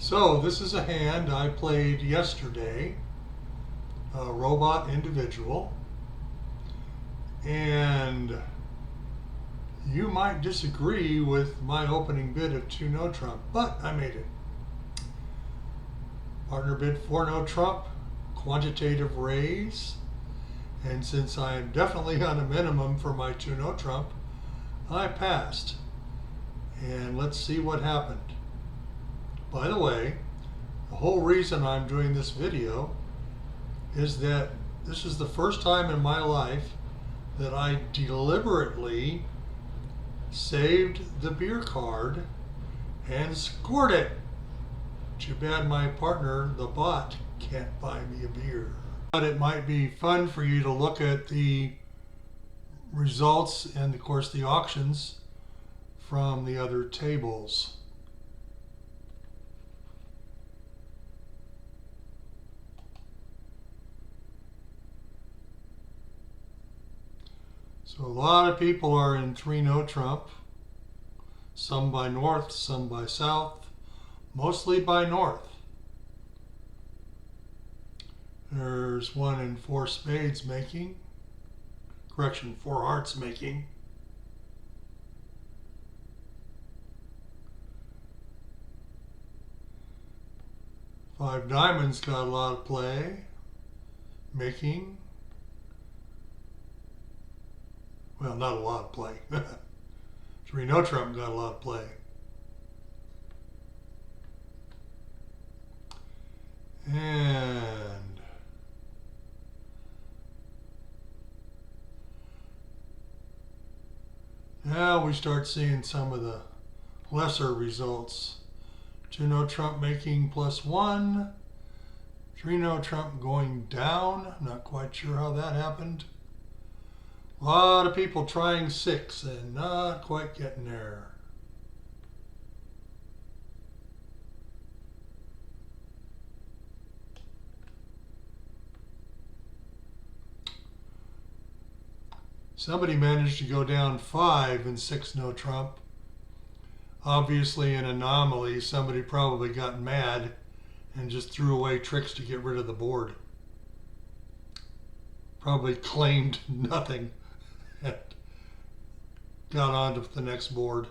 So this is a hand I played yesterday, a robot individual, and you might disagree with my opening bid of 2 no trump, but I made it. Partner bid 4 no trump, quantitative raise, and since I am definitely on a minimum for my 2 no trump, I passed. And let's see what happened. By the way, the whole reason I'm doing this video is that this is the first time in my life that I deliberately saved the beer card and scored it. Too bad my partner, the bot, can't buy me a beer. But it might be fun for you to look at the results and, of course, the auctions from the other tables. So a lot of people are in 3 no trump, some by north, some by south, mostly by north. There's one in 4 spades making, correction, 4 hearts making. Five diamonds got a lot of play, making. Well, not a lot of play. 3 no trump got a lot of play. And now we start seeing some of the lesser results. 2 no trump making +1. 3 no trump going down. Not quite sure how that happened. A lot of people trying 6 and not quite getting there. Somebody managed to go down 5 in 6 no trump. Obviously an anomaly. Somebody probably got mad and just threw away tricks to get rid of the board. Probably claimed nothing. Got on to the next board.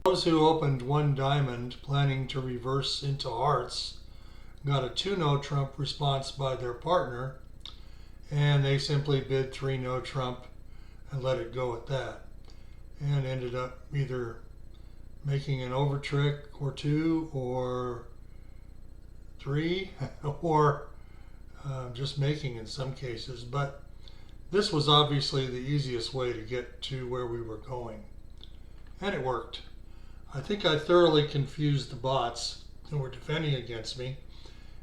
Those who opened 1 diamond planning to reverse into hearts got a 2 no trump response by their partner, and they simply bid 3 no trump and let it go at that, and ended up either making an over trick or 2 or 3 or just making in some cases. But this was obviously the easiest way to get to where we were going, and it worked. I think I thoroughly confused the bots who were defending against me,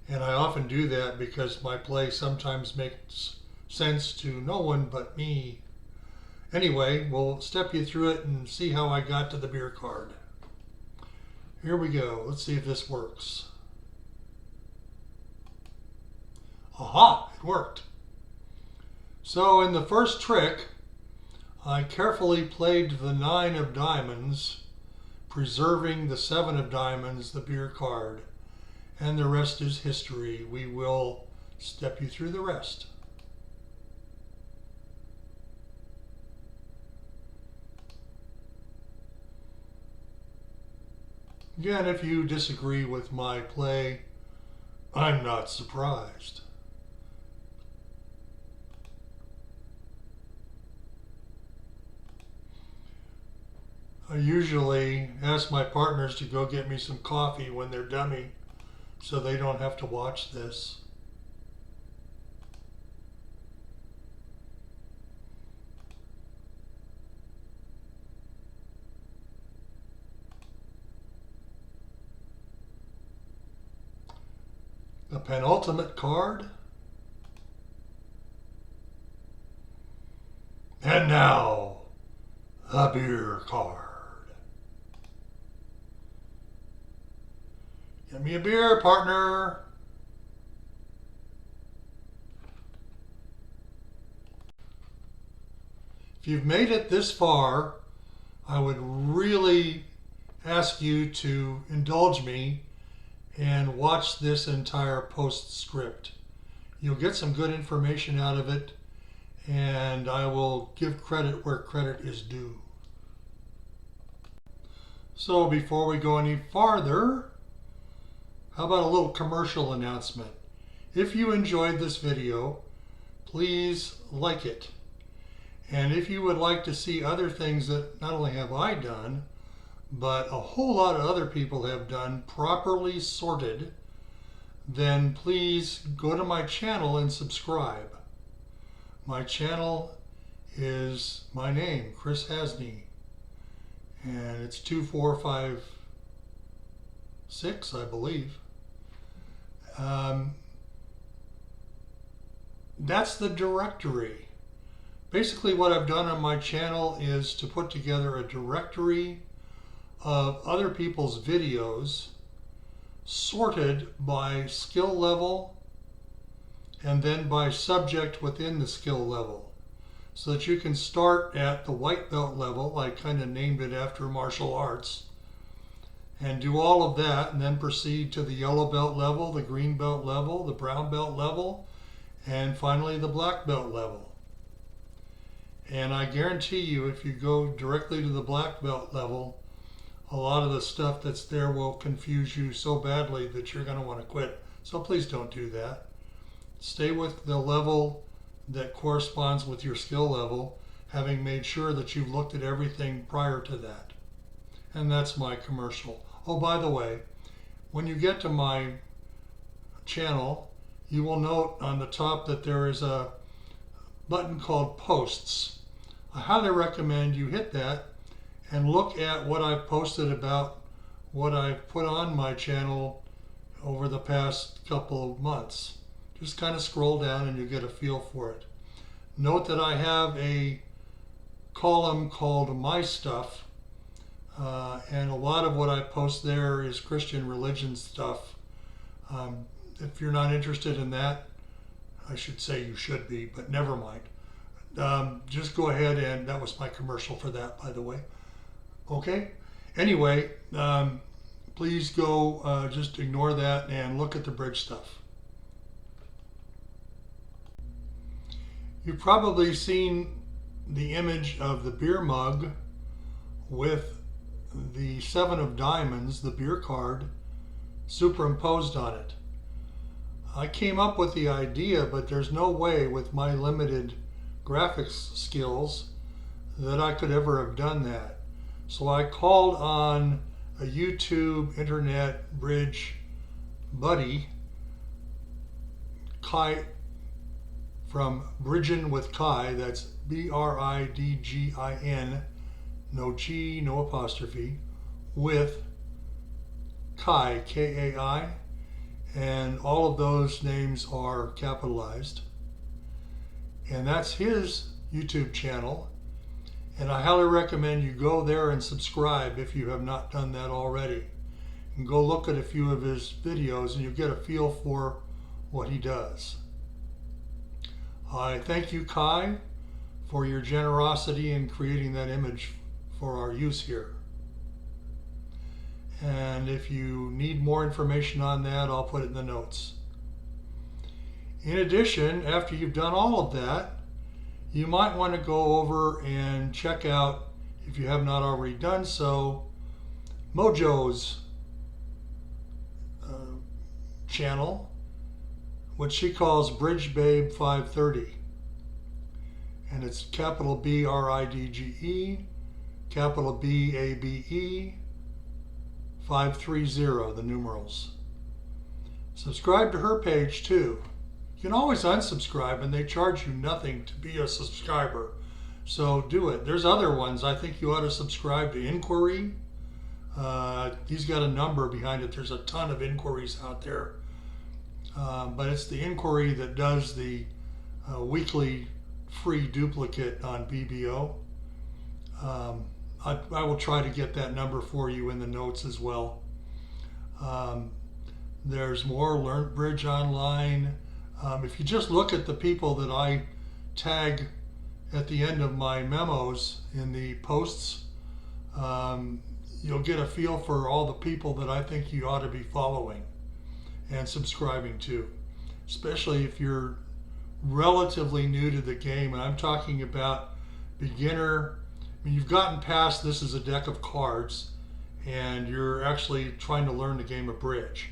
and I often do that because my play sometimes makes sense to no one but me. Anyway, we'll step you through it and see how I got to the beer card. Here we go. Let's see if this works. Aha, it worked. So in the first trick, I carefully played the 9 of diamonds, preserving the 7 of diamonds, the beer card, and the rest is history. We will step you through the rest. Again, if you disagree with my play, I'm not surprised. I usually ask my partners to go get me some coffee when they're dummy, so they don't have to watch this. The penultimate card. And now, the beer card. Get me a beer, partner. If you've made it this far, I would really ask you to indulge me and watch this entire postscript. You'll get some good information out of it, and I will give credit where credit is due. So before we go any farther, how about a little commercial announcement? If you enjoyed this video, please like it. And if you would like to see other things that not only have I done, but a whole lot of other people have done properly sorted, then please go to my channel and subscribe. My channel is my name, Chris Hasney, and it's 2456, I believe. That's the directory. Basically what I've done on my channel is to put together a directory of other people's videos sorted by skill level and then by subject within the skill level, so that you can start at the white belt level. I kind of named it after martial arts, and do all of that, and then proceed to the yellow belt level, the green belt level, the brown belt level, and finally the black belt level. And I guarantee you, if you go directly to the black belt level, a lot of the stuff that's there will confuse you so badly that you're going to want to quit. So please don't do that. Stay with the level that corresponds with your skill level, having made sure that you've looked at everything prior to that. And that's my commercial. Oh, by the way, when you get to my channel, you will note on the top that there is a button called Posts. I highly recommend you hit that and look at what I've posted about what I've put on my channel over the past couple of months. Just kind of scroll down and you get a feel for it. Note that I have a column called My Stuff, and a lot of what I post there is Christian religion stuff. If you're not interested in that, I should say you should be, but never mind. Just go ahead, and that was my commercial for that, by the way. Okay? Anyway, please go, just ignore that and look at the bridge stuff. You've probably seen the image of the beer mug with the 7 of diamonds, the beer card, superimposed on it. I came up with the idea, but there's no way with my limited graphics skills that I could ever have done that. So I called on a YouTube internet bridge buddy, Kai, from Bridgin with Kai, that's BRIDGIN, no G, no apostrophe, with Kai, K-A-I, and all of those names are capitalized. And that's his YouTube channel, and I highly recommend you go there and subscribe if you have not done that already. And go look at a few of his videos and you'll get a feel for what he does. I thank you, Kai, for your generosity in creating that image for our use here. And if you need more information on that, I'll put it in the notes. In addition, after you've done all of that, you might want to go over and check out, if you have not already done so, Mojo's channel, what she calls Bridge Babe 530. And it's capital BRIDGE, capital BABE, 530, the numerals. Subscribe to her page too. You can always unsubscribe, and they charge you nothing to be a subscriber. So do it. There's other ones. I think you ought to subscribe to Inquiry. He's got a number behind it. There's a ton of inquiries out there. But it's the Inquiry that does the weekly free duplicate on BBO. I will try to get that number for you in the notes as well. There's more Learn Bridge Online. If you just look at the people that I tag at the end of my memos in the posts, you'll get a feel for all the people that I think you ought to be following. and subscribing to, especially if you're relatively new to the game. And I'm talking about beginner. I mean, you've gotten past this is a deck of cards and you're actually trying to learn the game of bridge.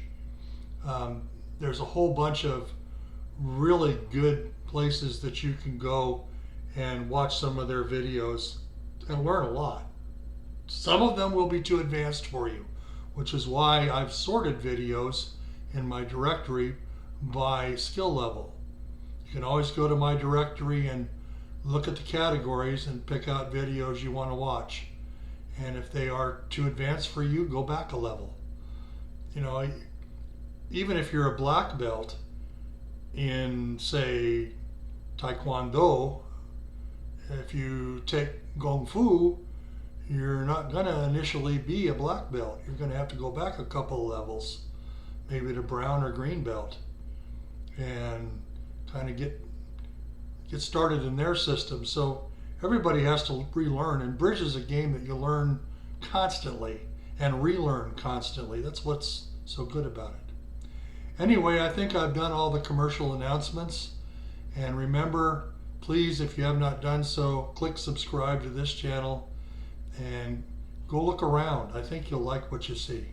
There's a whole bunch of really good places that you can go and watch some of their videos and learn a lot. Some of them will be too advanced for you, which is why I've sorted videos in my directory by skill level. You can always go to my directory and look at the categories and pick out videos you want to watch. And if they are too advanced for you, go back a level. You know, even if you're a black belt in, say, Taekwondo, if you take Kung Fu, you're not going to initially be a black belt. You're going to have to go back a couple of levels, maybe to brown or green belt, and kind of get started in their system. So everybody has to relearn, and bridge is a game that you learn constantly and relearn constantly. That's what's so good about it. Anyway, I think I've done all the commercial announcements, and remember, please, if you have not done so, click subscribe to this channel and go look around. I think you'll like what you see.